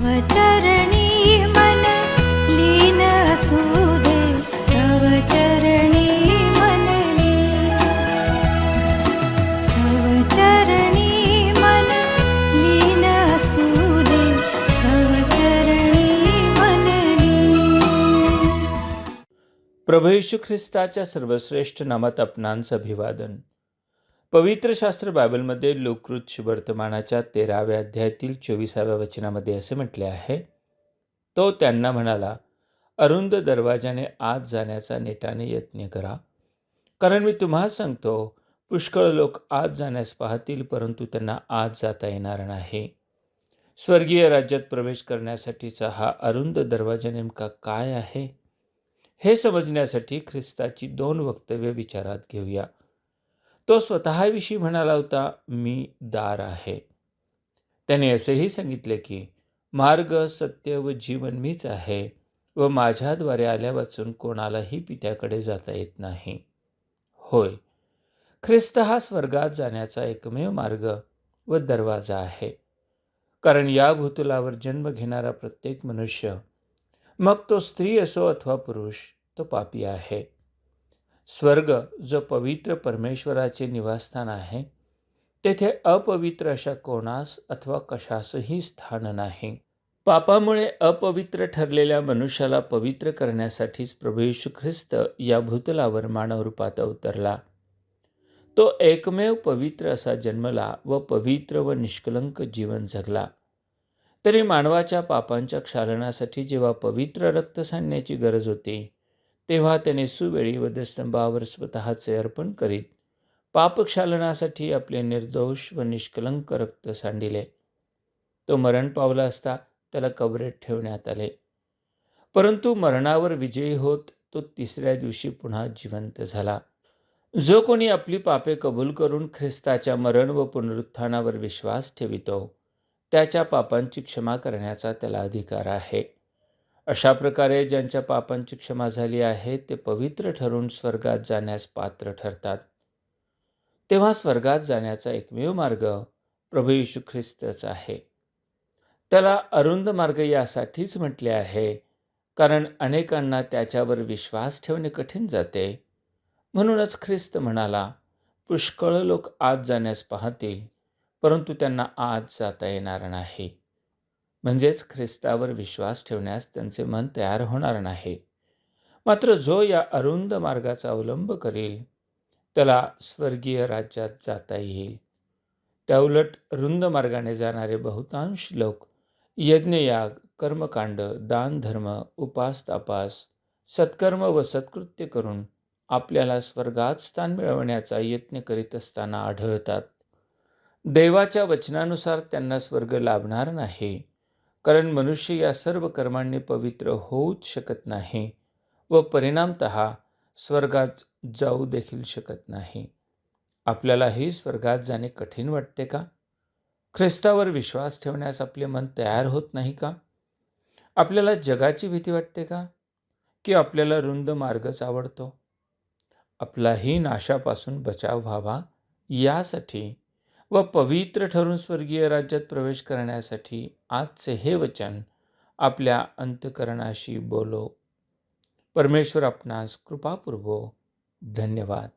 चरणी मन लीन असू दे, तव चरणी मन लीन, तव चरणी मन लीन असू दे, तव चरणी मन लीन. प्रभू येशू ख्रिस्ताच्या सर्वश्रेष्ठ नामात आपणांचं अभिवादन. पवित्र शास्त्र बायबलमध्ये लोककृत वर्तमानाच्या 13व्या अध्यायातील 24व्या वचनामध्ये असे म्हटले आहे, तो त्यांना म्हणाला, अरुंद दरवाजाने आत जाण्याचा नेटाने यत्न करा, कारण मी तुम्हाला सांगतो, पुष्कळ लोक आत जाण्यास पाहतील, परंतु त्यांना आत जाता येणार नाही. स्वर्गीय राज्यात प्रवेश करण्यासाठीचा हा अरुंद दरवाजा नेमका काय आहे, हे समजण्यासाठी ख्रिस्ताची 2 वक्तव्य विचारात घेऊया. तो स्वतःविषयी म्हणाला होता, मी दार आहे. त्याने असेही सांगितले की मार्ग, सत्य व जीवन मीच आहे व माझ्याद्वारे आल्यावाचून कोणालाही पित्याकडे जाता येत नाही. होय, ख्रिस्त हा स्वर्गात जाण्याचा एकमेव मार्ग व दरवाजा आहे. कारण या भूतलावर जन्म घेणारा प्रत्येक मनुष्य, मग तो स्त्री असो अथवा पुरुष, तो पापी आहे. स्वर्ग जो पवित्र परमेश्वराचे निवासस्थान आहे, तेथे अपवित्र अशा कोणास अथवा कशासही स्थान नाही. पापामुळे अपवित्र ठरलेल्या मनुष्याला पवित्र करण्यासाठीच प्रभू येशू ख्रिस्त या भूतलावर मानव रूपात अवतरला. तो एकमेव पवित्र असा जन्मला व पवित्र व निष्कलंक जीवन जगला. तरी मानवाच्या पापांच्या क्षालनासाठी जेव्हा पवित्र रक्त सांडण्याची गरज होती, तेव्हा त्याने सुवेळी वधस्तंभावर स्वतःचे अर्पण करीत पापक्षालनासाठी आपले निर्दोष व निष्कलंक रक्त सांडिले. तो मरण पावला असता त्याला कबरेत ठेवण्यात आले, परंतु मरणावर विजयी होत तो 3ऱ्या दिवशी पुन्हा जिवंत झाला. जो कोणी आपली पापे कबूल करून ख्रिस्ताच्या मरण व पुनरुत्थानावर विश्वास ठेवितो, त्याच्या पापांची क्षमा करण्याचा त्याला अधिकार आहे. अशा प्रकारे ज्यांच्या पापांची क्षमा झाली आहे, ते पवित्र ठरून स्वर्गात जाण्यास पात्र ठरतात. तेव्हा स्वर्गात जाण्याचा एकमेव मार्ग प्रभू येशू ख्रिस्तच आहे. त्याला अरुंद मार्ग यासाठीच म्हटले आहे, कारण अनेकांना त्याच्यावर विश्वास ठेवणे कठीण जाते. म्हणूनच ख्रिस्त म्हणाला, पुष्कळ लोक आत जाण्यास पाहतील, परंतु त्यांना आत जाता येणार नाही. म्हणजेच ख्रिस्तावर विश्वास ठेवण्यास त्यांचे मन तयार होणार नाही. मात्र जो या अरुंद मार्गाचा अवलंब करील, त्याला स्वर्गीय राज्यात जाता येईल. त्याउलट रुंद मार्गाने जाणारे बहुतांश लोक यज्ञयाग, कर्मकांड, दानधर्म, उपास-तापास, सत्कर्म व सत्कृत्य करून आपल्याला स्वर्गात स्थान मिळवण्याचा यत्न करीत असताना आढळतात. देवाच्या वचनानुसार त्यांना स्वर्ग लाभणार नाही, कारण मनुष्य या सर्व कर्मांनी पवित्र होऊच शकत नाही व परिणामतः स्वर्गात जाऊ देखील शकत नाही. आपल्यालाही स्वर्गात जाणे कठीण वाटते का? ख्रिस्तावर विश्वास ठेवण्यास आपले मन तयार होत नाही का? आपल्याला जगाची भीती वाटते का? की आपल्याला रुंद मार्गच आवडतो? आपलाही नाशापासून बचाव व्हावा यासाठी व पवित्र ठरून स्वर्गीय राज्यात प्रवेश करण्यासाठी आजचे हे वचन आपल्या अंतःकरणाशी बोलो. परमेश्वर आपणास कृपा पुरवो. धन्यवाद.